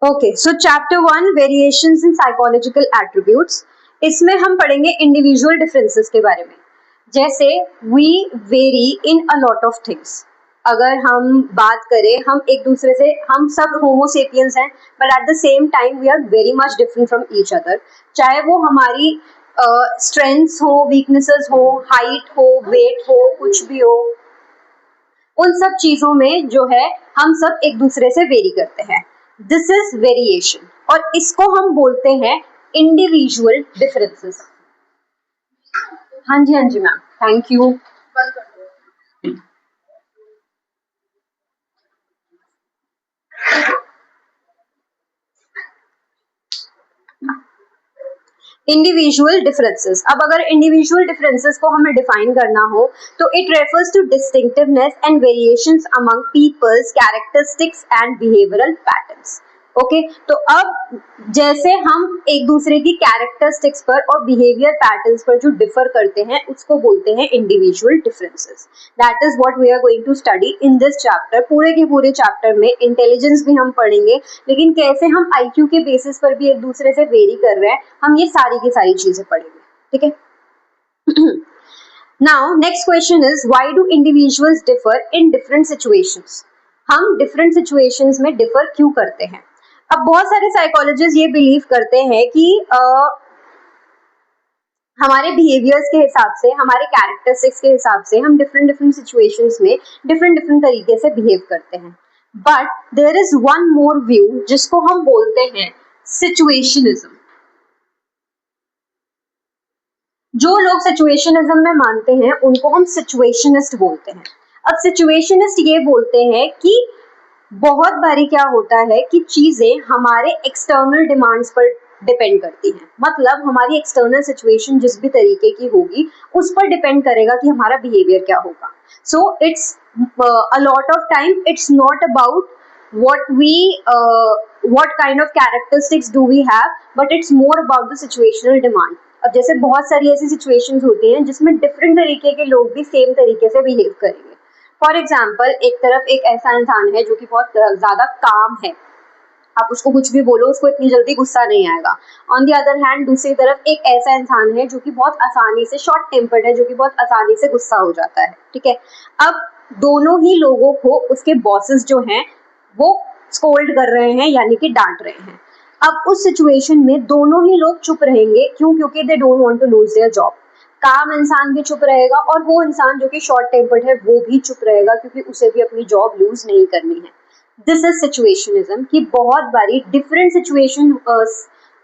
Okay, so chapter 1 variations in psychological attributes. इसमें हम पढ़ेंगे इंडिविजुअल डिफरेंसेस के बारे में। जैसे we vary in a lot of things. अगर हम बात करें, हम एक दूसरे से, हम सब होमोसेपियंस हैं, but at the same time we are very much different from each other. चाहे वो हमारी स्ट्रेंथ्स हो, वीकनेसेस हो, हाइट हो, वेट हो, कुछ भी हो, उन सब चीजों में जो है हम सब एक दूसरे से वेरी करते हैं। दिस इज वेरिएशन और इसको हम बोलते हैं इंडिविजुअल डिफरेंसेस। हाँ जी ma'am, thank you. Individual differences. अब अगर इंडिविजुअल डिफरेंसेस को हमें डिफाइन करना हो तो it refers to distinctiveness and variations among people's characteristics and behavioural patterns. Okay, तो अब जैसे हम एक दूसरे की कैरेक्टरिस्टिक्स पर और बिहेवियर पैटर्न्स पर जो डिफर करते हैं उसको बोलते हैं individual differences. That is what we are going to study in this chapter. पूरे के पूरे चैप्टर में इंटेलिजेंस भी हम पढ़ेंगे, लेकिन कैसे हम आईक्यू के बेसिस पर भी एक दूसरे से वेरी कर रहे हैं, हम ये सारी की सारी चीजें पढ़ेंगे। ठीक है। Now next question is why do individuals differ in different situations. हम डिफरेंट सिचुएशंस में डिफर क्यों करते हैं? अब बहुत सारे साइकोलॉजिस्ट ये बिलीव करते हैं कि हमारे बिहेवियर्स के हिसाब से, हमारे कैरेक्टरिस्टिक्स के हिसाब से हम डिफरेंट डिफरेंट सिचुएशंस में डिफरेंट डिफरेंट तरीके से बिहेव करते हैं। But there is one more view जिसको हम बोलते हैं सिचुएशनिज्म। जो लोग सिचुएशनिज्म में मानते हैं उनको हम सिचुएशनिस्ट बोलते हैं। अब सिचुएशनिस्ट ये बोलते हैं कि बहुत बारी क्या होता है कि चीजें हमारे एक्सटर्नल डिमांड्स पर डिपेंड करती हैं। मतलब हमारी एक्सटर्नल सिचुएशन जिस भी तरीके की होगी उस पर डिपेंड करेगा कि हमारा बिहेवियर क्या होगा। So it's a lot of time it's not about what kind of characteristics do we have, but it's more about the situational demand. अब जैसे बहुत सारी ऐसी सिचुएशंस होती हैं जिसमें डिफरेंट तरीके के लोग भी सेम तरीके से बिहेव करेंगे। फॉर एग्जाम्पल, एक तरफ एक ऐसा इंसान है जो कि बहुत ज्यादा काम है, आप उसको कुछ भी बोलो उसको इतनी जल्दी गुस्सा नहीं आएगा। ऑन द अदर हैंड दूसरी तरफ एक ऐसा इंसान है जो कि बहुत आसानी से शॉर्ट टेम्पर्ड है, जो कि बहुत आसानी से गुस्सा हो जाता है। ठीक है, अब दोनों ही लोगों को उसके बॉसेस जो हैं वो स्कोल्ड कर रहे हैं, यानी कि डांट रहे हैं। अब उस सिचुएशन में दोनों ही लोग चुप रहेंगे। क्यों? क्योंकि they don't want to lose their job. काम इंसान भी चुप रहेगा और वो इंसान जो कि शॉर्ट टेम्पर्ड है वो भी चुप रहेगा, क्योंकि उसे भी अपनी जॉब लूज नहीं करनी है। दिस इज सिचुएशनिज्म कि बहुत बारी डिफरेंट सिचुएशन,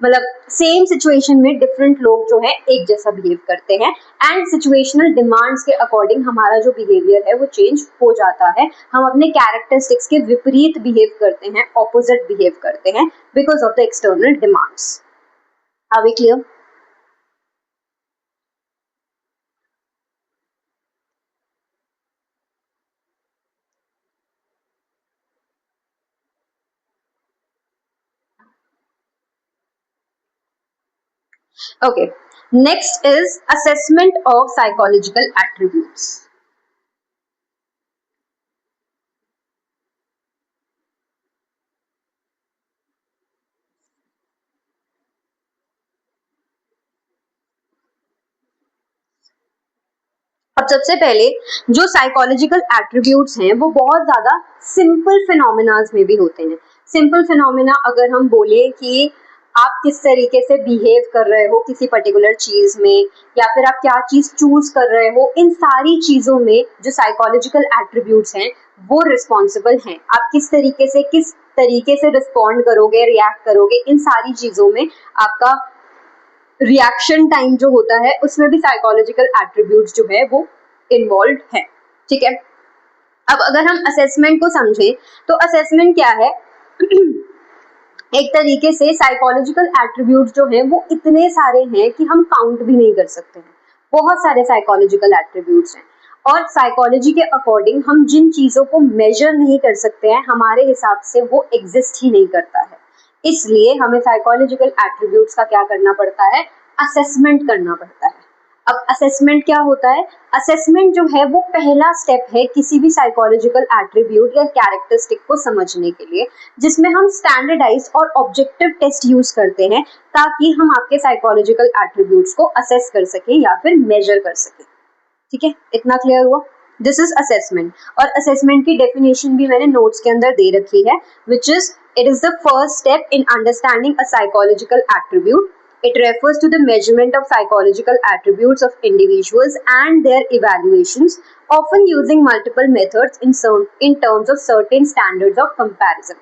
मतलब सेम सिचुएशन में डिफरेंट लोग जो है एक जैसा बिहेव करते हैं एंड सिचुएशनल डिमांड्स के अकॉर्डिंग हमारा जो बिहेवियर है वो चेंज हो जाता है। हम अपने कैरेक्टरिस्टिक्स के विपरीत बिहेव करते हैं, ऑपोजिट बिहेव करते हैं because of the external demands. Are we clear? Okay, next is assessment of psychological attributes. अब सबसे पहले जो साइकोलॉजिकल एट्रीब्यूट्स हैं वो बहुत ज्यादा सिंपल फिनोमिनाज में भी होते हैं। सिंपल फिनोमिना अगर हम बोले कि आप किस तरीके से बिहेव कर रहे हो किसी पर्टिकुलर चीज में, या फिर आप क्या चीज चूज कर रहे हो, इन सारी चीजों में जो साइकोलॉजिकल एट्रीब्यूट्स हैं वो रिस्पॉन्सिबल हैं। आप किस तरीके से रिस्पॉन्ड करोगे, रिएक्ट करोगे, इन सारी चीजों में आपका रिएक्शन टाइम जो होता है उसमें भी साइकोलॉजिकल एट्रीब्यूट्स जो है वो इन्वॉल्व है। ठीक है, अब अगर हम असेसमेंट को समझें तो असेसमेंट क्या है? एक तरीके से साइकोलॉजिकल एट्रीब्यूट्स जो हैं वो इतने सारे हैं कि हम काउंट भी नहीं कर सकते हैं। बहुत सारे साइकोलॉजिकल एट्रीब्यूट्स हैं और साइकोलॉजी के अकॉर्डिंग हम जिन चीजों को मेजर नहीं कर सकते हैं हमारे हिसाब से वो एग्जिस्ट ही नहीं करता है। इसलिए हमें साइकोलॉजिकल एट्रीब्यूट्स का क्या करना पड़ता है? असेसमेंट करना पड़ता है। अब असेसमेंट क्या होता है? असेसमेंट जो है वो पहला स्टेप है किसी भी साइकोलॉजिकल एट्रीब्यूट या कैरेक्टरिस्टिक को समझने के लिए, जिसमें हम स्टैंडर्डाइज्ड और ऑब्जेक्टिव टेस्ट यूज करते हैं ताकि हम आपके साइकोलॉजिकल एट्रीब्यूट्स को असेस कर सकें या फिर मेजर कर सकें। ठीक है, इतना क्लियर हुआ? This is assessment. और असेसमेंट की डेफिनेशन भी मैंने नोट्स के अंदर दे रखी है, which is it is the first step in understanding a psychological attribute. It refers to the measurement of psychological attributes of individuals and their evaluations, often using multiple methods in terms of certain standards of comparison.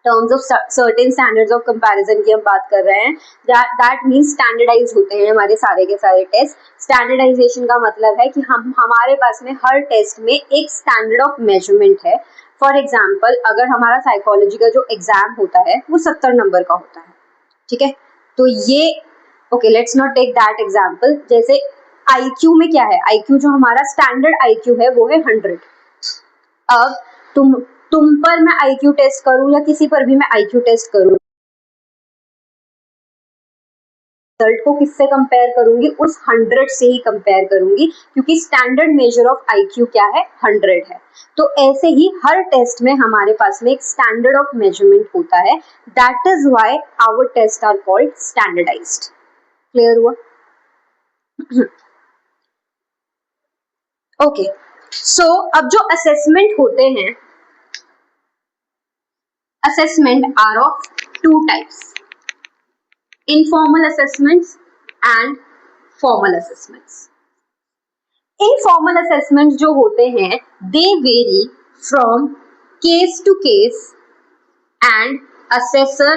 Terms of certain standards of comparison की हम बात कर रहे हैं. That means standardized होते हैं हमारे सारे के सारे टेस्ट. Standardization का मतलब है कि हमारे पास में हर टेस्ट में एक standard of measurement है. फॉर एग्जाम्पल, अगर हमारा साइकोलॉजी का जो एग्जाम होता है वो 70 नंबर का होता है, ठीक है, तो ये okay, let's not take that example. जैसे आईक्यू में क्या है? आईक्यू जो हमारा स्टैंडर्ड आईक्यू है वो है 100. अब तुम पर मैं आईक्यू टेस्ट करूं या किसी पर भी मैं आईक्यू टेस्ट करूं, रिजल्ट को किससे कंपेयर करूंगी? उस 100 से ही कंपेयर करूंगी, क्योंकि स्टैंडर्ड मेजर ऑफ आईक्यू क्या है? 100 है. तो ऐसे ही हर टेस्ट में हमारे पास में एक स्टैंडर्ड ऑफ मेजरमेंट होता है. That is why our test are called standardised. Clear हुआ? ओके, सो अब जो असेसमेंट होते हैं, assessment are of 2 types, informal assessments and formal assessments. Informal assessments जो होते हैं, they vary from case to case and assessor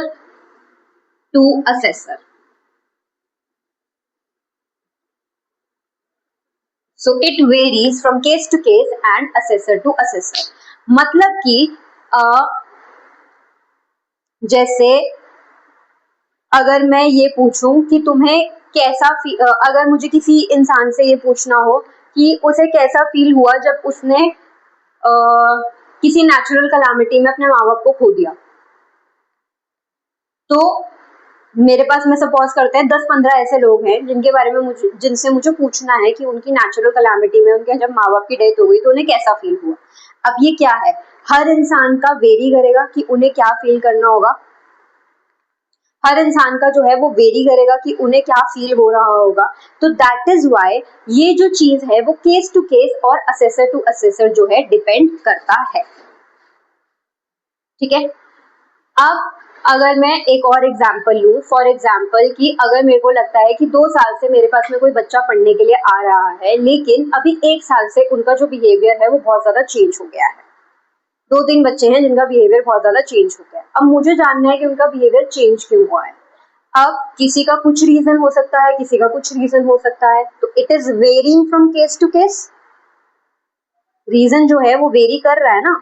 to assessor. So it varies from case to case and assessor to assessor. मतलब कि जैसे अगर मैं ये पूछूं कि तुम्हें कैसा अगर मुझे किसी इंसान से ये पूछना हो कि उसे कैसा फील हुआ जब उसने किसी नेचुरल कलामिटी में अपने माँ बाप को खो दिया, तो मेरे पास में सपोज करते हैं 10-15 ऐसे लोग हैं जिनके बारे में जिनसे मुझे पूछना है कि उनकी नेचुरल कलामिटी में उनके जब माँ बाप की डेथ हो गई तो उन्हें कैसा फील हुआ. अब ये क्या है? हर इंसान का वेरी करेगा कि उन्हें क्या फील करना होगा. हर इंसान का जो है वो वेरी करेगा कि उन्हें क्या फील हो रहा होगा. तो दैट इज व्हाई ये जो चीज है वो केस टू केस और असेसर टू असेसर जो है डिपेंड करता है. ठीक है, अब अगर मैं एक और एग्जाम्पल लूँ, फॉर एग्जाम्पल कि अगर मेरे को लगता है कि 2 साल से मेरे पास में कोई बच्चा पढ़ने के लिए आ रहा है, लेकिन अभी 1 साल से उनका जो बिहेवियर है वो बहुत ज्यादा चेंज हो गया है. 2-3 बच्चे हैं जिनका बिहेवियर बहुत ज्यादा चेंज हो गया है. अब मुझे जानना है कि उनका बिहेवियर चेंज क्यों हुआ है. अब किसी का कुछ रीजन हो सकता है, किसी का कुछ रीजन हो सकता है, तो it is varying from case to case. Reason जो है वो वेरी कर रहा है ना.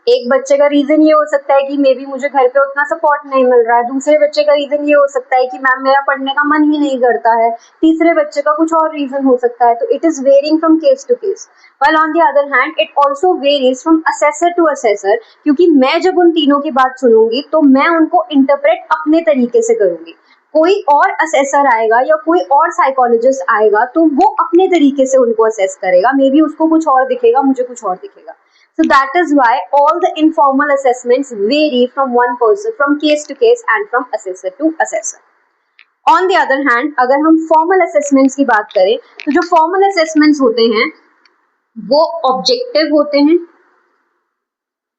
एक बच्चे का रीजन ये हो सकता है कि मे बी मुझे घर पे उतना सपोर्ट नहीं मिल रहा है. दूसरे बच्चे का रीजन ये हो सकता है कि मैम मेरा पढ़ने का मन ही नहीं करता है. तीसरे बच्चे का कुछ और रीजन हो सकता है. तो it is varying from case to case. While on the other hand it also varies from assessor to assessor, क्योंकि मैं जब उन तीनों की बात सुनूंगी तो मैं उनको इंटरप्रेट अपने तरीके से करूंगी. कोई और असेसर आएगा या कोई और साइकोलॉजिस्ट आएगा तो वो अपने तरीके से उनको असेस करेगा. मे बी उसको कुछ और दिखेगा, मुझे कुछ और दिखेगा. So that is why all the informal assessments vary from one person, from case to case and from assessor to assessor. On the other hand, अगर हम formal assessments की बात करें तो जो formal assessments होते हैं वो objective होते हैं,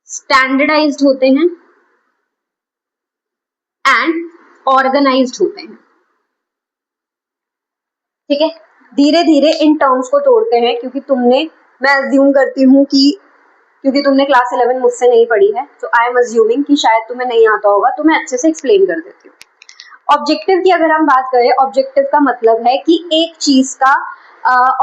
standardized होते हैं and organized होते हैं. ठीक है, धीरे धीरे इन टर्म्स को तोड़ते हैं क्योंकि मैं अज्यूम करती हूँ कि क्योंकि तुमने क्लास 11 मुझसे नहीं पढ़ी है, तो आई एम अज्यूमिंग कि शायद तुम्हें नहीं आता होगा, तो मैं अच्छे से एक्सप्लेन कर देती हूँ. ऑब्जेक्टिव की अगर हम बात करें, ऑब्जेक्टिव का मतलब है कि एक चीज का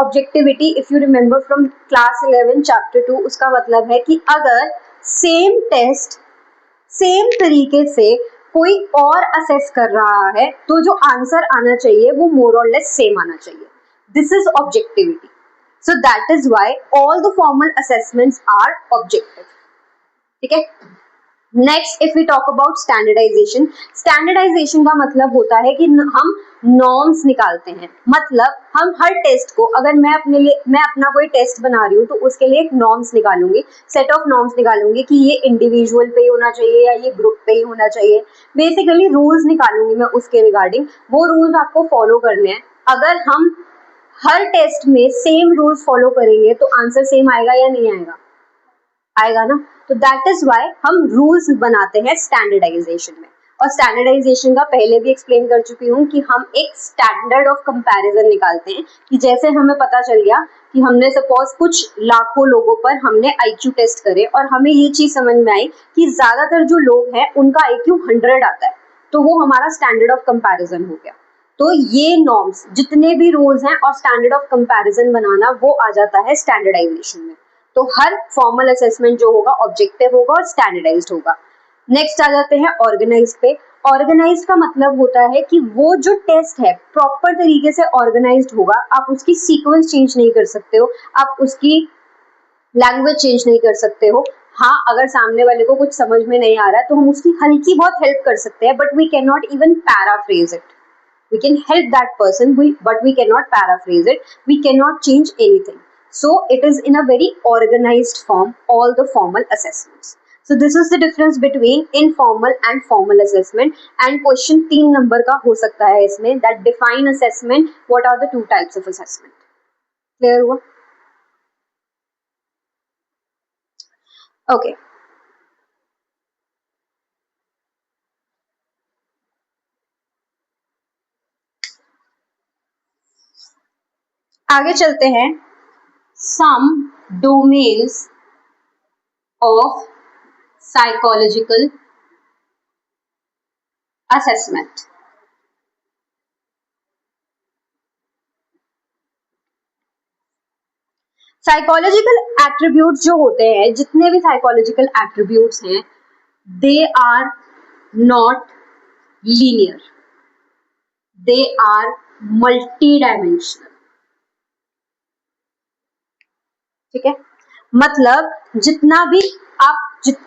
objectivity, if you remember from class 11 chapter 2, उसका मतलब है कि अगर सेम टेस्ट सेम तरीके से कोई और असेस कर रहा है तो जो आंसर आना चाहिए वो मोर और लेस सेम आना चाहिए. This is objectivity. So that is why all the formal assessments are objective. ठीक है, next if we talk about standardisation, standardisation का मतलब होता है कि हम नॉर्म्स निकालते हैं। मतलब हम हर टेस्ट को, अगर मैं अपना कोई टेस्ट बना रही हूँ तो उसके लिए एक नॉर्म्स निकालूंगी, सेट ऑफ नॉर्म्स निकालूंगी कि ये इंडिविजुअल पे ही होना चाहिए या ये ग्रुप पे ही होना चाहिए। बेसिकली रूल्स निकालूंगी मैं उसके रिगार्डिंग, वो रूल्स आपको फॉलो करने हैं। अगर हम हर टेस्ट में सेम रूल्स फॉलो करेंगे तो आंसर सेम आएगा या नहीं आएगा? आएगा ना। तो दैट इज वाई हम रूल्स बनाते हैं स्टैंडर्डाइजेशन में। और स्टैंडर्डाइजेशन का पहले भी एक्सप्लेन कर चुकी हूँ कि हम एक स्टैंडर्ड ऑफ कंपैरिजन निकालते हैं कि जैसे हमें पता चल गया कि हमने सपोज कुछ लाखों लोगों पर हमने आईक्यू टेस्ट करे और हमें ये चीज समझ में आई कि ज्यादातर जो लोग हैं उनका आईक्यू 100 आता है, तो वो हमारा स्टैंडर्ड ऑफ कंपैरिजन हो गया। तो ये नॉर्म्स जितने भी रूल्स हैं और स्टैंडर्ड ऑफ कंपैरिजन बनाना, वो आ जाता है स्टैंडर्डाइजेशन में। तो हर फॉर्मल असेसमेंट जो होगा ऑब्जेक्टिव होगा और स्टैंडर्डाइज्ड होगा। नेक्स्ट आ जाते हैं ऑर्गेनाइज्ड पे। ऑर्गेनाइज्ड का मतलब होता है कि वो जो टेस्ट है प्रॉपर तरीके से ऑर्गेनाइज्ड होगा, आप उसकी सीक्वेंस चेंज नहीं कर सकते हो, आप उसकी लैंग्वेज चेंज नहीं कर सकते हो। हाँ, अगर सामने वाले को कुछ समझ में नहीं आ रहा है तो हम उसकी हल्की बहुत हेल्प कर सकते हैं, but we can not even paraphrase it. We can help that person, but we cannot paraphrase it, we cannot change anything. So it is in a very organized form, all the formal assessments. So this is the difference between informal and formal assessment. And question 3 number का हो सकता है इसमें, that define assessment, what are the two types of assessment? Clear हुआ? Okay. आगे चलते हैं। some domains of psychological assessment. Psychological attributes जो होते हैं, जितने भी साइकोलॉजिकल एट्रीब्यूट्स हैं, they are not linear, they are multi dimensional. ठीक है, मतलब जितना भी आप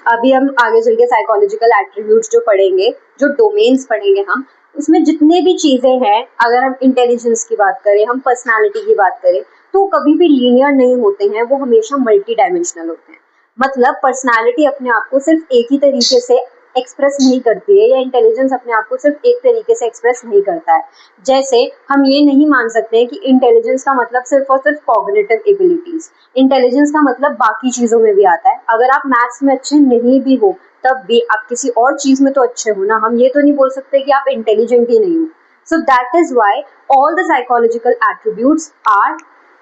अभी हम आगे चल के साइकोलॉजिकल एट्रीब्यूट्स जो पढ़ेंगे, जो डोमेन्स पढ़ेंगे हम, उसमें जितने भी चीजें हैं, अगर हम इंटेलिजेंस की बात करें, हम पर्सनालिटी की बात करें, तो कभी भी लीनियर नहीं होते हैं, वो हमेशा मल्टी डायमेंशनल होते हैं। मतलब पर्सनालिटी अपने आप को सिर्फ एक ही तरीके से एक्सप्रेस नहीं करती है, या इंटेलिजेंस अपने आप को सिर्फ एक तरीके से एक्सप्रेस नहीं करता है। जैसे हम ये नहीं मान सकते हैं कि इंटेलिजेंस का मतलब सिर्फ और सिर्फ कॉग्निटिव एबिलिटीज, इंटेलिजेंस का मतलब बाकी चीजों में भी आता है। अगर आप मैथ्स में अच्छे नहीं भी हो तब भी आप किसी और चीज में तो अच्छे हो ना, हम ये तो नहीं बोल सकते कि आप इंटेलिजेंट ही नहीं हो। So that is why all the psychological attributes are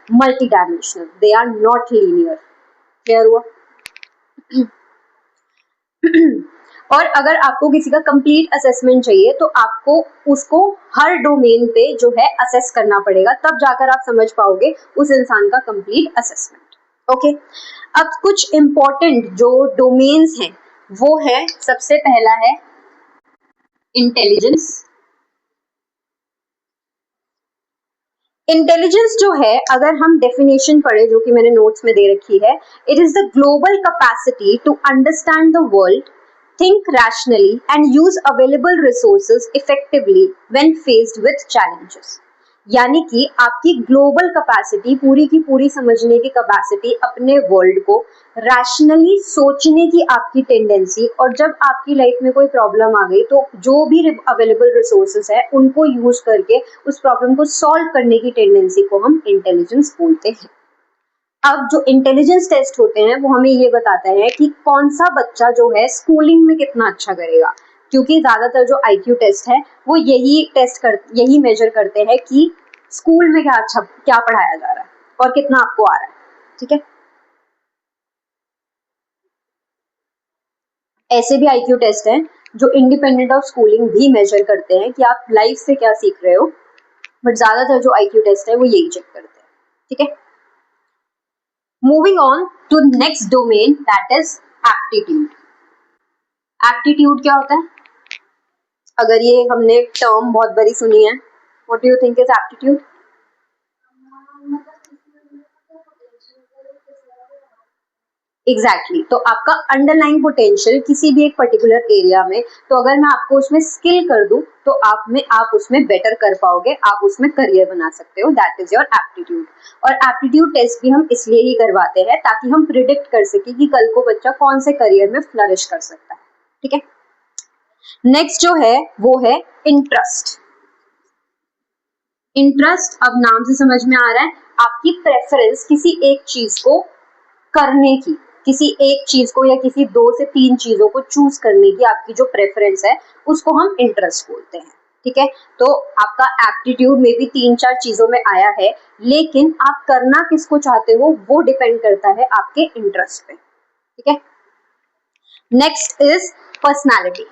multi dimensional, they are not linear. Clear हुआ? और अगर आपको किसी का कंप्लीट असेसमेंट चाहिए तो आपको उसको हर डोमेन पे जो है असेस करना पड़ेगा, तब जाकर आप समझ पाओगे उस इंसान का कंप्लीट असेसमेंट। ओके, अब कुछ इंपॉर्टेंट जो डोमेन्स हैं वो है, सबसे पहला है इंटेलिजेंस। इंटेलिजेंस जो है, अगर हम डेफिनेशन पढ़े जो कि मैंने नोट्स में दे रखी है, it is the global capacity to understand the world, think rationally and use available resources effectively when faced with challenges। यानी कि आपकी ग्लोबल कैपेसिटी, पूरी की पूरी समझने की कैपेसिटी, अपने वर्ल्ड को रैशनली सोचने की आपकी टेंडेंसी, और जब आपकी लाइफ में कोई प्रॉब्लम आ गई तो जो भी अवेलेबल रिसोर्सेज है उनको यूज करके उस प्रॉब्लम को सॉल्व करने की टेंडेंसी को हम इंटेलिजेंस बोलते हैं। अब जो इंटेलिजेंस टेस्ट होते हैं वो हमें ये बताते हैं कि कौन सा बच्चा जो है स्कूलिंग में कितना अच्छा करेगा, क्योंकि ज्यादातर जो आईक्यू टेस्ट है वो यही मेजर करते हैं कि स्कूल में क्या पढ़ाया जा रहा है और कितना आपको आ रहा है। ठीक है, ऐसे भी आईक्यू टेस्ट हैं जो इंडिपेंडेंट ऑफ स्कूलिंग भी मेजर करते हैं कि आप लाइफ से क्या सीख रहे हो, बट ज्यादातर जो आईक्यू टेस्ट है वो यही चेक करते हैं। ठीक है, moving on to next domain, that is aptitude. Aptitude क्या होता है? अगर ये हमने टर्म बहुत बड़ी सुनी है, what do you think is aptitude? Exactly तो आपका अंडरलाइन पोटेंशियल किसी भी एक पर्टिकुलर एरिया में, तो अगर मैं आपको उसमें स्किल कर दूं तो आप उसमें बेटर कर पाओगे, आप उसमें करियर बना सकते हो, दैट इज योर एप्टीट्यूड। और एप्टीट्यूड टेस्ट भी हम इसलिए ही करवाते हैं ताकि हम प्रिडिक्ट कर सके कि कल को बच्चा कौन से करियर में फ्लरिश कर सकता है। ठीक है, नेक्स्ट जो है वो है इंटरेस्ट। इंटरेस्ट अब नाम से समझ में आ रहा है, आपकी प्रेफरेंस किसी एक चीज को करने की, किसी एक चीज को या किसी 2 से 3 चीजों को चूज करने की आपकी जो प्रेफरेंस है उसको हम इंटरेस्ट बोलते हैं। ठीक है, तो आपका एप्टीट्यूड में भी 3-4 चीजों में आया है, लेकिन आप करना किसको चाहते हो वो डिपेंड करता है आपके इंटरेस्ट पे। ठीक है, नेक्स्ट इज पर्सनैलिटी।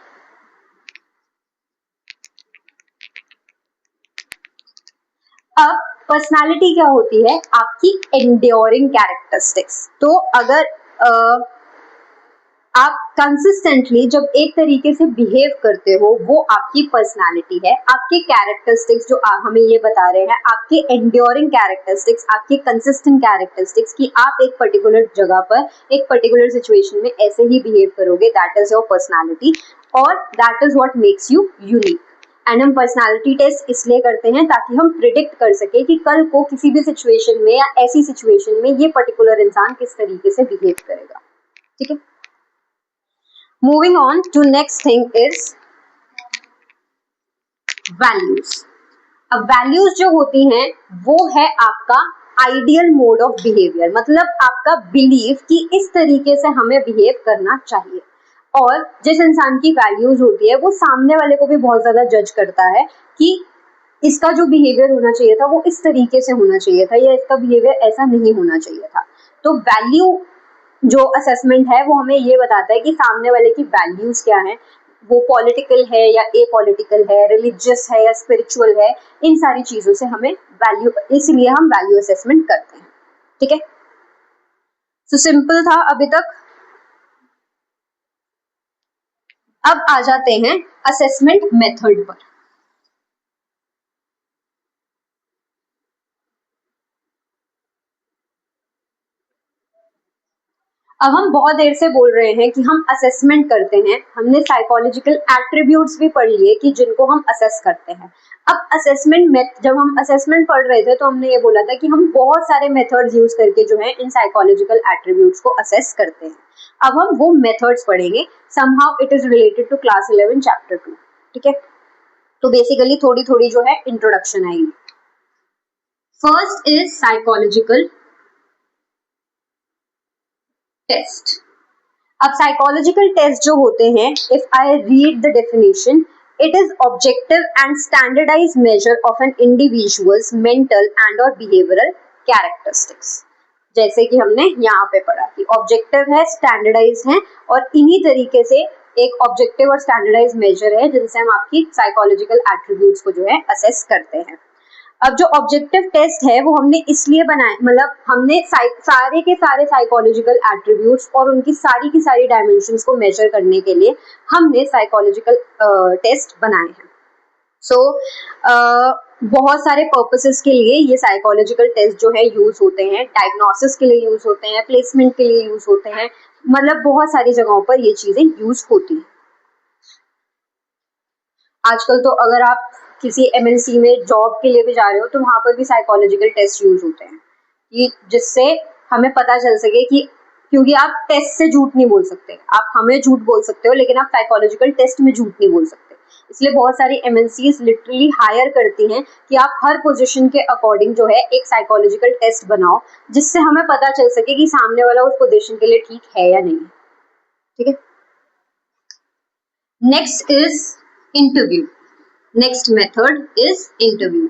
अब पर्सनालिटी क्या होती है, आपकी एंड्योरिंग कैरेक्टरिस्टिक्स। तो अगर आप कंसिस्टेंटली जब एक तरीके से बिहेव करते हो वो आपकी पर्सनालिटी है। आपके कैरेक्टरिस्टिक्स जो हमें ये बता रहे हैं, आपके एंड्योरिंग कैरेक्टरिस्टिक्स, आपके कंसिस्टेंट कैरेक्टरिस्टिक्स कि आप एक पर्टिकुलर जगह पर एक पर्टिकुलर सिचुएशन में ऐसे ही बिहेव करोगे, दैट इज योर पर्सनालिटी और that is what makes you unique. And हम पर्सनालिटी टेस्ट इसलिए करते हैं ताकि हम प्रिडिक्ट कर सके कि कल को किसी भी सिचुएशन में या ऐसी सिचुएशन में ये पर्टिकुलर इंसान किस तरीके से बिहेव करेगा। ठीक है, moving on to next thing is values. अब वैल्यूज जो होती हैं वो है आपका आइडियल मोड ऑफ बिहेवियर, मतलब आपका बिलीफ कि इस तरीके से हमें बिहेव करना चाहिए। और जिस इंसान की वैल्यूज होती है वो सामने वाले को भी बहुत ज्यादा जज करता है कि इसका जो बिहेवियर होना चाहिए था वो इस तरीके से होना चाहिए था या इसका बिहेवियर ऐसा नहीं होना चाहिए था। तो वैल्यू जो असेसमेंट है वो हमें ये बताता है कि सामने वाले की वैल्यूज क्या हैं, वो पॉलिटिकल है या ए पॉलिटिकल है, रिलीजियस है या स्पिरिचुअल है, इन सारी चीजों से हमें वैल्यू, इसलिए हम वैल्यू असेसमेंट करते हैं। ठीक है, तो सिंपल था अभी तक। अब आ जाते हैं असेसमेंट मेथड पर। अब हम बहुत देर से बोल रहे हैं कि हम असेसमेंट करते हैं, हमने साइकोलॉजिकल एट्रीब्यूट्स भी पढ़ लिए कि जिनको हम असेस करते हैं। अब असेसमेंट में जब हम असेसमेंट पढ़ रहे थे तो हमने ये बोला था कि हम बहुत सारे मेथड्स यूज करके जो है इन साइकोलॉजिकल एट्रीब्यूट्स को असेस करते हैं। अब हम वो मेथड्स पढ़ेंगे, somehow it is related to class 11 chapter 2। ठीक है, तो बेसिकली थोड़ी थोड़ी जो है इंट्रोडक्शन आएगी। First is psychological test. अब साइकोलॉजिकल टेस्ट जो होते हैं, if I read the definition, it is objective and standardise measure of an individual's mental and or behavioural characteristics. जैसे कि हमने यहाँ पे पढ़ा कि ऑब्जेक्टिव है, स्टैंडर्डाइज है, और इन्हीं तरीके से एक ऑब्जेक्टिव और स्टैंडर्डाइज मेजर है जिनसे हम आपकी साइकोलॉजिकल एट्रीब्यूट्स को जो है असेस करते हैं। अब जो ऑब्जेक्टिव टेस्ट है वो हमने इसलिए बनाए, मतलब हमने सारे के सारे साइकोलॉजिकल एट्रीब्यूट्स और उनकी की सारी डायमेंशंस को मेजर करने के लिए हमने साइकोलॉजिकल टेस्ट बनाए हैं। सो बहुत सारे पर्पसेस के लिए ये साइकोलॉजिकल टेस्ट जो है यूज होते हैं, डायग्नोसिस के लिए यूज होते हैं, प्लेसमेंट के लिए यूज होते हैं, मतलब बहुत सारी जगहों पर ये चीजें यूज होती हैं। आजकल तो अगर आप किसी एमएनसी में जॉब के लिए भी जा रहे हो तो वहां पर भी साइकोलॉजिकल टेस्ट यूज होते हैं, कि जिससे हमें पता चल सके कि, क्योंकि आप टेस्ट से झूठ नहीं बोल सकते, आप हमें झूठ बोल सकते हो लेकिन आप साइकोलॉजिकल टेस्ट में झूठ नहीं बोल सकते। इसलिए बहुत सारी एमएनसीज लिटरली हायर करती हैं कि आप हर पोजीशन के अकॉर्डिंग जो है एक साइकोलॉजिकल टेस्ट बनाओ, जिससे हमें पता चल सके कि सामने वाला उस पोजीशन के लिए ठीक है या नहीं। ठीक है, next is interview. Next method is interview.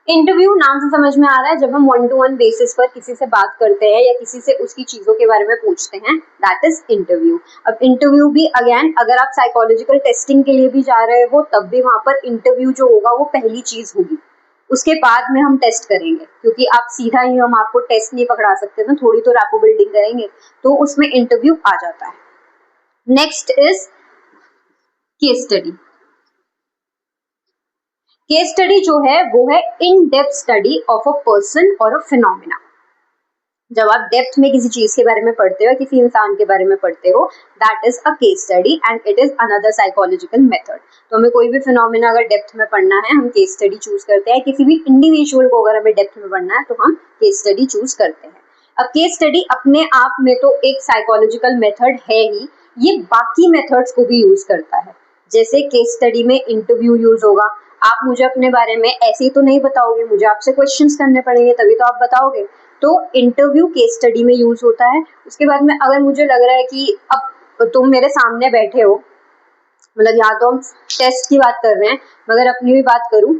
Interview नाम से समझ में आ रहा है, जब हम 1-to-1 बेसिस पर किसी से बात करते हैं या किसी से उसकी चीजों के बारे में पूछते हैं, दैट इज इंटरव्यू। अब इंटरव्यू भी अगेन, अगर आप साइकोलॉजिकल टेस्टिंग के लिए भी जा रहे हो तब भी वहां पर इंटरव्यू जो होगा वो पहली चीज होगी, उसके बाद में हम टेस्ट करेंगे, क्योंकि आप सीधा ही हम आपको टेस्ट नहीं पकड़ा सकते ना, थोड़ी तो रैपो बिल्डिंग करेंगे, तो उसमें इंटरव्यू आ जाता है। Next is case study. Case study जो है वो है in depth study of a person और अ फिनोमिना। जब आप डेप्थ में किसी चीज के बारे में पढ़ते हो, किसी इंसान के बारे में पढ़ते हो, that is a case study and it is another psychological method. तो हमें कोई भी फिनोमिना अगर डेप्थ में पढ़ना है, हम केस स्टडी चूज करते हैं। किसी भी इंडिविजुअल को अगर हमें डेप्थ में पढ़ना है तो हम केस स्टडी चूज करते हैं। अब केस स्टडी अपने आप में तो एक साइकोलॉजिकल मेथड है ही, ये बाकी मेथड्स को भी यूज करता है। जैसे केस स्टडी में इंटरव्यू यूज होगा। आप मुझे अपने बारे में ऐसे ही तो नहीं बताओगे, मुझे आपसे क्वेश्चंस करने पड़ेंगे तभी तो आप बताओगे। तो इंटरव्यू केस स्टडी में यूज होता है। उसके बाद में अगर मुझे लग रहा है कि अब तुम मेरे सामने बैठे हो, मतलब यहाँ तो हम टेस्ट की बात कर रहे हैं, मगर अपनी भी बात करूं,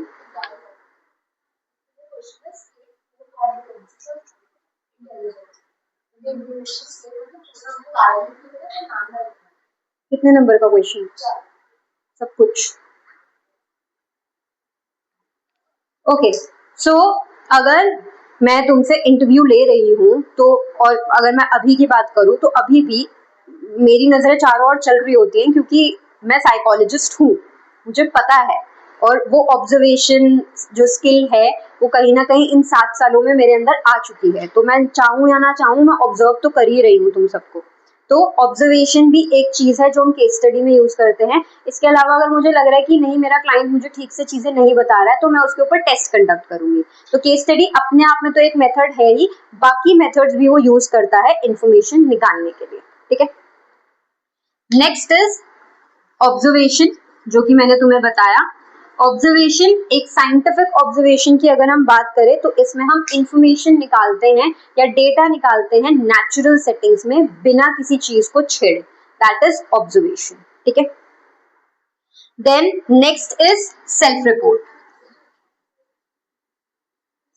कितने नंबर का क्वेश्चन? सब कुछ। ओके, सो अगर मैं तुमसे इंटरव्यू ले रही हूँ तो, और अगर मैं अभी की बात करूँ तो अभी भी मेरी नजरें चारों ओर चल रही होती हैं, क्योंकि मैं साइकोलॉजिस्ट हूँ, मुझे पता है। और वो ऑब्जर्वेशन जो स्किल है वो कहीं ना कहीं इन 7 सालों में मेरे अंदर आ चुकी है। तो मैं चाहूँ या ना चाहूँ, मैं ऑब्जर्व तो कर ही रही हूँ तुम सबको। तो ऑब्जर्वेशन भी एक चीज है जो हम केस स्टडी में यूज करते हैं। इसके अलावा अगर मुझे लग रहा है कि नहीं, मेरा क्लाइंट मुझे ठीक से चीजें नहीं बता रहा है, तो मैं उसके ऊपर टेस्ट कंडक्ट करूंगी। तो केस स्टडी अपने आप में तो एक मेथड है ही, बाकी मेथड्स भी वो यूज करता है इंफॉर्मेशन निकालने के लिए। ठीक है, नेक्स्ट इज ऑब्जर्वेशन, जो कि मैंने तुम्हें बताया। ऑब्जर्वेशन, एक साइंटिफिक ऑब्जर्वेशन की अगर हम बात करें तो इसमें हम इंफॉर्मेशन निकालते हैं या डेटा निकालते हैं नेचुरल सेटिंग्स में, बिना किसी चीज को छेड़े। That is observation. ठीक है, then next is self report.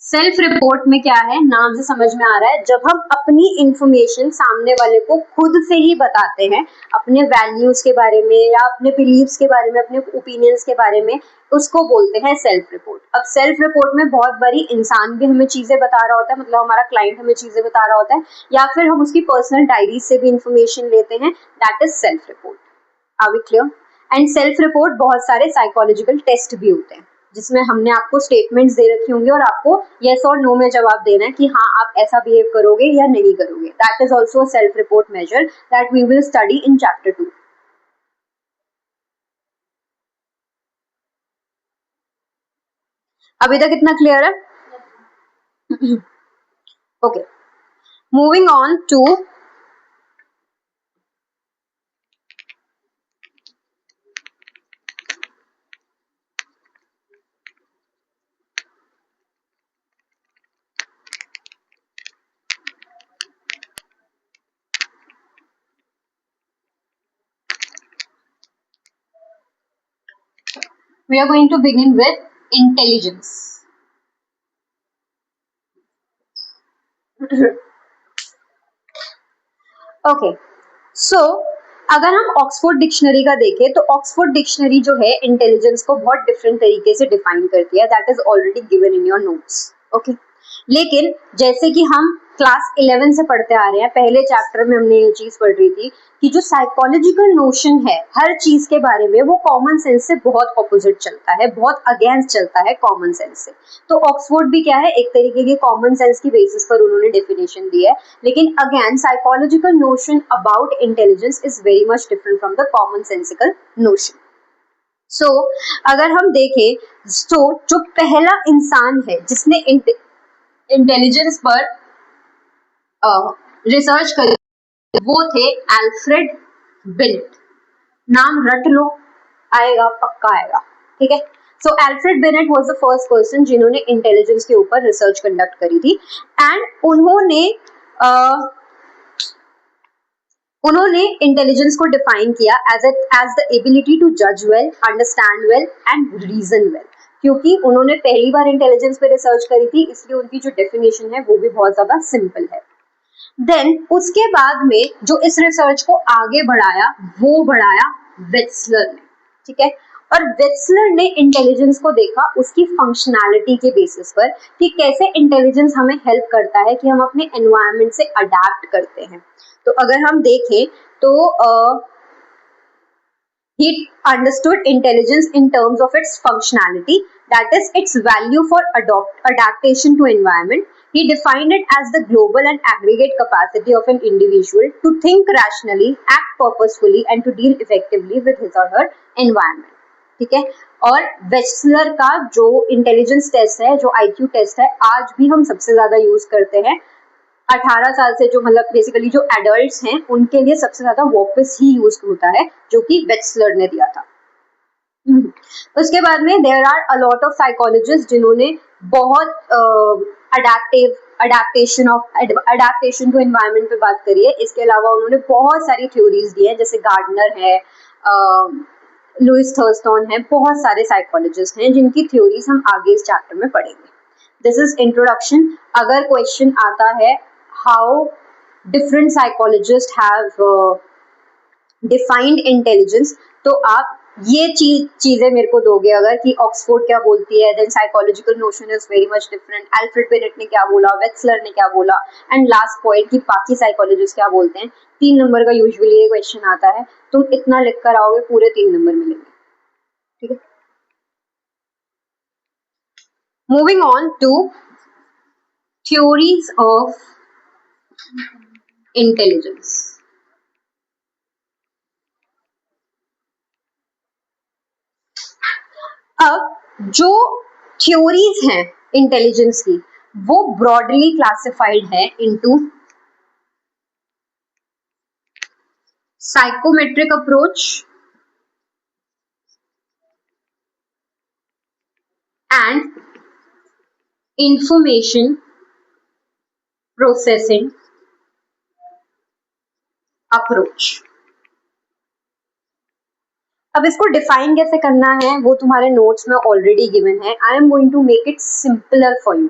Self report में क्या है, नाम से समझ में आ रहा है, जब हम अपनी इंफॉर्मेशन सामने वाले को खुद से ही बताते हैं, अपने वैल्यूज के बारे में या अपने बिलीव्स के बारे में, अपने ओपिनियंस के बारे में, उसको बोलते हैं सेल्फ रिपोर्ट। अब सेल्फ रिपोर्ट में बहुत बारी इंसान भी हमें चीजें बता रहा होता है, मतलब हमारा क्लाइंट हमें चीजें बता रहा होता है, या फिर हम उसकी पर्सनल डायरी से भी इंफॉर्मेशन लेते हैं। That is self report. Are we clear? And self report बहुत सारे साइकोलॉजिकल टेस्ट भी होते हैं, जिसमें हमने आपको स्टेटमेंट्स दे रखी होंगी और आपको यस और नो में जवाब देना है कि हाँ आप ऐसा बिहेव करोगे या नहीं करोगे। That is also self report measure that we will study in chapter 2। अभी तक इतना क्लियर है? Okay, moving on to we are going to begin with intelligence. Okay, so अगर हम ऑक्सफोर्ड डिक्शनरी का देखें तो ऑक्सफोर्ड डिक्शनरी जो है इंटेलिजेंस को बहुत डिफरेंट तरीके से डिफाइन करती है। That is already given in your notes. Okay, लेकिन जैसे कि हम क्लास 11 से पढ़ते आ रहे हैं, पहले चैप्टर में हमने ये चीज पढ़ रही थी कि जो साइकोलॉजिकल नोशन है हर चीज के बारे में, वो कॉमन सेंस से बहुत ऑपोजिट चलता है, बहुत अगेंस्ट चलता है कॉमन सेंस से। तो ऑक्सफोर्ड भी क्या है, एक तरीके की कॉमन सेंस की बेसिस पर उन्होंने डेफिनेशन दी है। लेकिन again psychological notion about intelligence is very much different from the common sensical notion. So अगर हम देखें तो जो पहला इंसान है जिसने इंटेलिजेंस पर रिसर्च करी, वो थे अल्फ्रेड बिनेट। नाम रट लो, आएगा, पक्का आएगा। ठीक है, so Alfred Binet was the first person जिन्होंने इंटेलिजेंस के ऊपर रिसर्च कंडक्ट करी थी। एंड उन्होंने इंटेलिजेंस को डिफाइन किया एज द एबिलिटी टू जज well, understand well and reason well. क्योंकि उन्होंने पहली बार इंटेलिजेंस पे रिसर्च करी थी, इसलिए उनकी जो डेफिनेशन है वो भी बहुत ज्यादा सिंपल है। देन उसके बाद में जो इस रिसर्च को आगे बढ़ाया, वो बढ़ाया वेट्सलर ने। ठीक है, और वेट्सलर ने इंटेलिजेंस को देखा उसकी फंक्शनैलिटी के बेसिस पर कि कैसे इंटेलिजेंस हमें हेल्प करता है कि हम अपने एनवायरनमेंट से अडेप्ट करते हैं। तो अगर हम देखें तो he understood intelligence in terms of its functionality, that is its value for adaptation to environment, He defined it as the global and aggregate capacity of an individual to think rationally, act purposefully and to deal effectively with his or her environment. ठीक है. और Wechsler का जो intelligence test है, जो IQ test है, आज भी हम सबसे ज्यादा यूज करते हैं. 18 साल से जो मतलब बेसिकली जो एडल्ट्स हैं उनके लिए सबसे ज्यादा वापस ही यूज होता है, जो कि वेस्लर ने दिया था. उसके बाद में there are a lot of psychologist जिन्होंने बहुत अडेप्टेशन टू एनवायरनमेंट पे बात करी है. इसके अलावा उन्होंने बहुत सारी थ्योरीज दी है, जैसे गार्डनर है, लुइस थर्स्टन है, बहुत सारे साइकोलॉजिस्ट हैं जिनकी थ्योरीज हम आगे इस चैप्टर में पढ़ेंगे. This is introduction. अगर क्वेश्चन आता है how different psychologist have defined intelligence, तो आप ये चीजें मेरे को दोगे अगर कि ऑक्सफोर्ड क्या बोलती है, then psychological notion is very much different, Alfred Binet ने क्या बोला, वेस्लर ने क्या बोला, एंड लास्ट पॉइंट कि बाकी साइकोलॉजिस्ट क्या बोलते हैं. 3 नंबर का यूजुअली ये क्वेश्चन आता है. तुम इतना लिख कर आओगे पूरे 3 नंबर मिलेंगे. ठीक है. Moving on to theories of intelligence. अब जो थ्योरीज हैं इंटेलिजेंस की वो ब्रॉडली क्लासिफाइड है into psychometric approach and information processing approach. अब इसको डिफाइन कैसे करना है वो तुम्हारे नोट्स में ऑलरेडी गिवन है. I am going to make it simpler for you,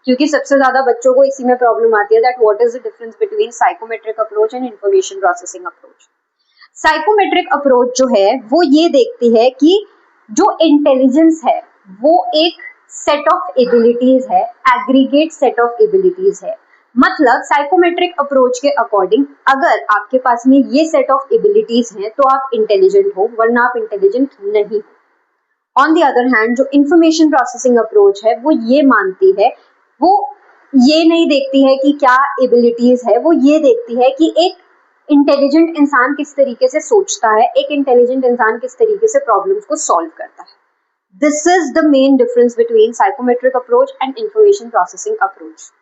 क्योंकि सबसे ज्यादा बच्चों को इसी में प्रॉब्लम आती है that what is the difference between psychometric approach and information processing approach. Psychometric approach जो है वो ये देखती है कि जो इंटेलिजेंस है वो एक सेट ऑफ एबिलिटीज है, एग्रीगेट सेट ऑफ एबिलिटीज है. मतलब साइकोमेट्रिक अप्रोच के अकॉर्डिंग अगर आपके पास में ये सेट ऑफ एबिलिटीज हैं तो आप इंटेलिजेंट हो, वरना आप इंटेलिजेंट नहीं हो. ऑन द अदर हैंड जो इंफॉर्मेशन प्रोसेसिंग अप्रोच है वो ये मानती है, वो ये नहीं देखती है कि क्या एबिलिटीज है, वो ये देखती है कि एक इंटेलिजेंट इंसान किस तरीके से सोचता है, एक इंटेलिजेंट इंसान किस तरीके से प्रॉब्लम्स को सॉल्व करता है. This is the main difference between psychometric approach and information processing approach.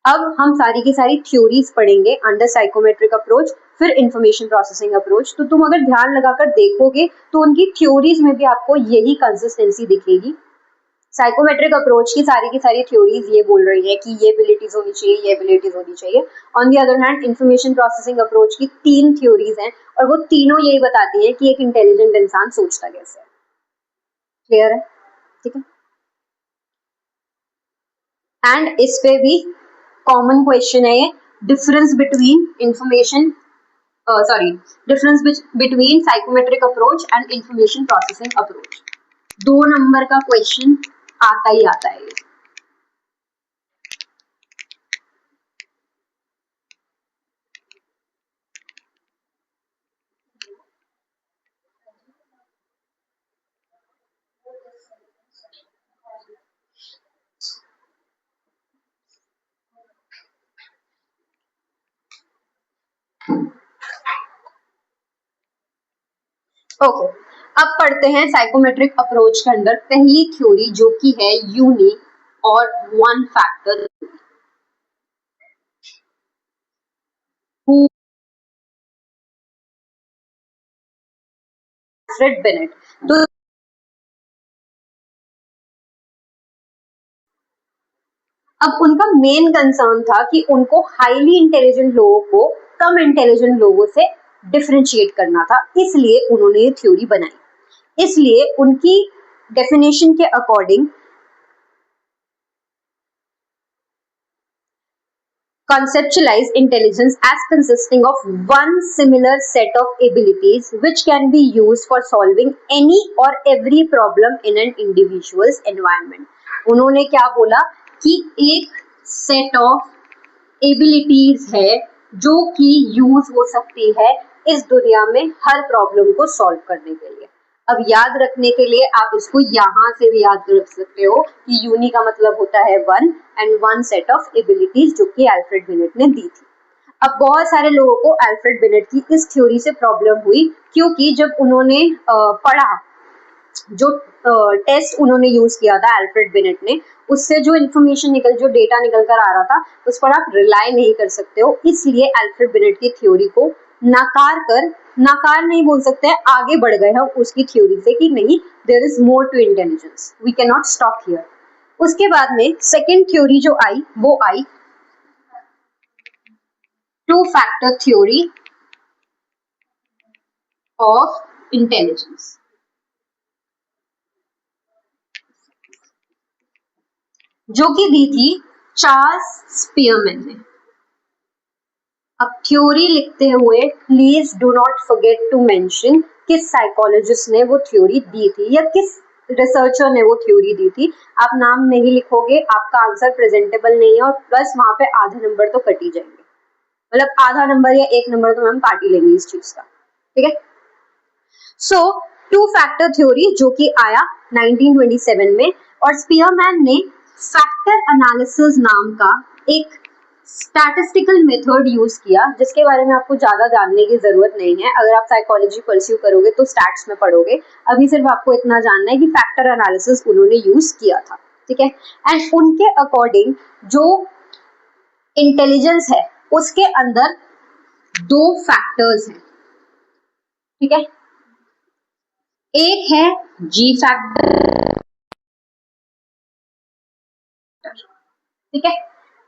अब हम सारी की सारी थ्योरीज पढ़ेंगे अंडर साइकोमेट्रिक अप्रोच, फिर इंफॉर्मेशन प्रोसेसिंग अप्रोच. तो तुम अगर ध्यान लगाकर देखोगे तो उनकी थ्योरीज में भी आपको यही कंसिस्टेंसी दिखेगी. साइकोमेट्रिक अप्रोच की सारी थ्योरीज ये बोल रही है कि ये एबिलिटीज होनी चाहिए, ये एबिलिटीज होनी चाहिए. On the other hand information processing approach की 3 थ्योरीज हैं और वो तीनों यही बताती है कि एक इंटेलिजेंट इंसान सोचता कैसे है. क्लियर है? ठीक है. एंड इस पे भी कॉमन क्वेश्चन है ये, difference between information difference between psychometric approach and information processing approach. 2 number का क्वेश्चन आता ही आता है. ओके. अब पढ़ते हैं साइकोमेट्रिक अप्रोच के अंदर पहली थ्योरी जो कि है यूनिक और वन फैक्टर. Alfred beneath. तो अब उनका मेन कंसर्न था कि उनको हाईली इंटेलिजेंट लोगों को कम इंटेलिजेंट लोगों से डिफरेंशिएट करना था, इसलिए उन्होंने ये थ्योरी बनाई. इसलिए उनकी डेफिनेशन के according conceptualize intelligence as consisting of one similar set of abilities which can be used for solving any or every problem in an individual's environment. उन्होंने क्या बोला कि एक सेट ऑफ एबिलिटीज है जो कि यूज हो सकती है इस दुनिया में हर प्रॉब्लम को सॉल्व करने के लिए. अब याद रखने के लिए आप इसको यहाँ से भी याद रख सकते हो कि यूनी का मतलब होता है one and one set of abilities, जो कि अल्फ्रेड बिनेट ने दी थी। अब बहुत सारे लोगों को अल्फ्रेड बिनेट की इस थ्योरी से प्रॉब्लम हुई, क्योंकि जब उन्होंने पढ़ा, जो टेस्ट उन्होंने यूज किया था अल्फ्रेड बिनेट ने, उससे जो इन्फॉर्मेशन जो डेटा निकल कर आ रहा था, उस पर आप रिलाई नहीं कर सकते हो। इसलिए अल्फ्रेड बिनेट की थ्योरी को नकार नहीं बोल सकते हैं, आगे बढ़ गए हैं उसकी थ्योरी से कि नहीं, there is more to intelligence, we can not stop here. उसके बाद में सेकेंड थ्योरी जो आई, वो आई two factor theory of intelligence, जो कि दी थी चार्ल्स स्पीयरमैन ने। अब थ्योरी लिखते हुए please do not forget to mention किस साइकोलॉजिस्ट ने वो थ्योरी दी थी या किस रिसर्चर ने वो थ्योरी दी थी। आप नाम नहीं लिखोगे, आपका आंसर प्रेजेंटेबल नहीं है, और प्लस वहां पे आधा नंबर तो कट ही जाएंगे, मतलब आधा नंबर या एक नंबर तो मैम काट ही लेंगे इस चीज का, ठीक है। सो टू फैक्टर थ्योरी जो कि आया 1927 में, और स्पीयरमैन ने फैक्टर एनालिसिस नाम का एक स्टैटिस्टिकल मेथड यूज किया, जिसके बारे में आपको ज्यादा जानने की जरूरत नहीं है। अगर आप साइकोलॉजी परस्यू करोगे तो स्टैट्स में पढ़ोगे, अभी सिर्फ आपको इतना जानना है कि फैक्टर एनालिसिस उन्होंने यूज किया था, ठीक है। एंड उनके अकॉर्डिंग जो इंटेलिजेंस है उसके अंदर दो फैक्टर्स हैं, ठीक है। एक है जी फैक्टर, ठीक है।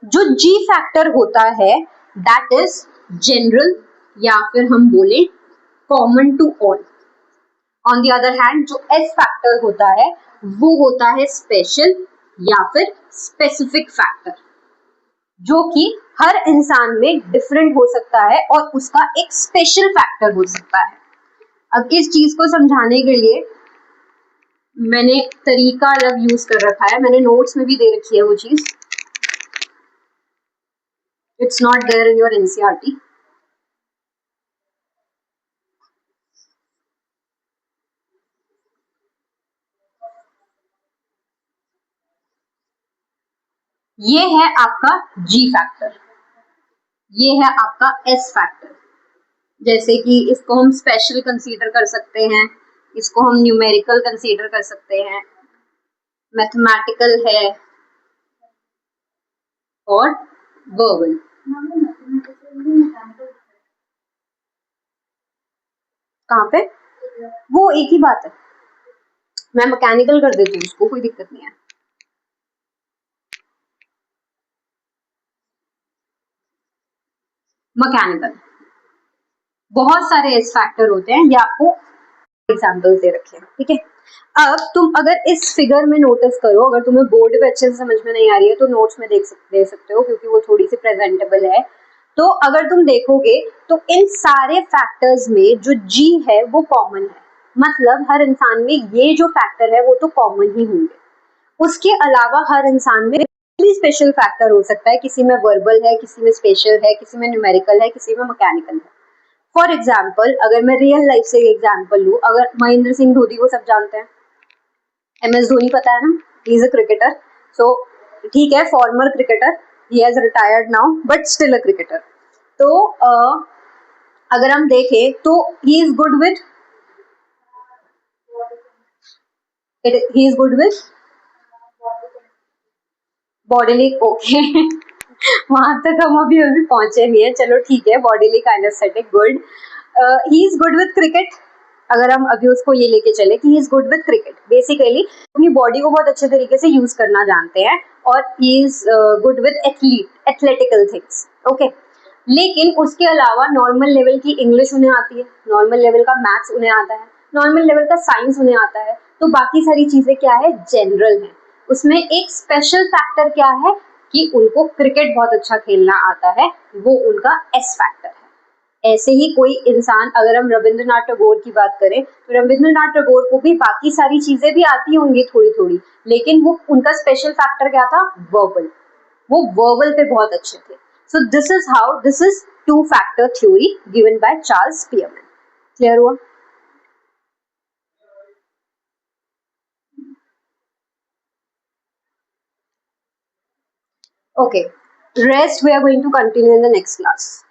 जो जी फैक्टर होता है दैट इज जनरल, या फिर हम बोले common to all. On the other hand जो एस फैक्टर होता है वो होता है स्पेशल या फिर स्पेसिफिक फैक्टर, जो कि हर इंसान में डिफरेंट हो सकता है और उसका एक स्पेशल फैक्टर हो सकता है। अब इस चीज को समझाने के लिए मैंने तरीका अलग यूज कर रखा है, मैंने नोट्स में भी दे रखी है वो चीज, it's not there in your NCERT. ये है आपका जी फैक्टर, ये है आपका एस फैक्टर। जैसे कि इसको हम स्पेशल कंसीडर कर सकते हैं, इसको हम न्यूमेरिकल कंसीडर कर सकते हैं, मैथमेटिकल है और वर्बल। कहाँ पे? वो एक ही बात है, मैं मैकेनिकल कर देती हूँ उसको, कोई दिक्कत नहीं है। मैकेनिकल बहुत सारे एस फैक्टर होते हैं, ये आपको एग्जाम्पल दे रखे हैं, ठीक है। अब तुम अगर इस फिगर में नोटिस करो, अगर तुम्हें बोर्ड पे अच्छे से समझ में नहीं आ रही है तो नोट्स में दे सकते हो, क्योंकि वो थोड़ी सी प्रेजेंटेबल है। तो अगर तुम देखोगे तो इन सारे फैक्टर्स में जो जी है वो कॉमन है, मतलब हर इंसान में ये जो फैक्टर है वो तो कॉमन ही होंगे। उसके अलावा हर इंसान में स्पेशल फैक्टर हो सकता है, किसी में वर्बल है, किसी में स्पेशल है, किसी में न्यूमेरिकल है, किसी में मैकेनिकल है। फॉर एग्जाम्पल अगर मैं रियल लाइफ से एग्जाम्पल लूँ, अगर महेंद्र सिंह धोनी को सब जानते हैं, MS धोनी पता है ना, ही इज अ क्रिकेटर। सो ठीक है, farmer cricketer, he has retired now but still a cricketer. तो अगर हम देखें तो ही is good with he is good with bodily, okay वहां तक हम अभी अभी पहुंचे नहीं है, चलो ठीक है, bodily kinaesthetic good, he is good with cricket. अगर हम अभी उसको ये लेके चले कि he is good with cricket, basically अपनी बॉडी को बहुत अच्छे तरीके से यूज करना जानते हैं, और he is good with athletical things, okay. लेकिन उसके अलावा नॉर्मल लेवल की इंग्लिश उन्हें आती है, नॉर्मल लेवल का मैथ्स उन्हें आता है, नॉर्मल लेवल का साइंस उन्हें आता है, तो बाकी सारी चीजें क्या है, जनरल है। उसमें एक स्पेशल फैक्टर क्या है कि उनको क्रिकेट बहुत अच्छा खेलना आता है, वो उनका एस फैक्टर है। ऐसे ही कोई इंसान, अगर हम रविंद्रनाथ टैगोर की बात करें तो रविंद्रनाथ टैगोर को भी बाकी सारी चीजें भी आती होंगी थोड़ी थोड़ी, लेकिन वो उनका स्पेशल फैक्टर क्या था, वर्बल, वो वर्बल पे बहुत अच्छे थे। So this is to factor theory given by Charles Spearman. Clear हुआ? Okay. Rest we are going to continue in the next class.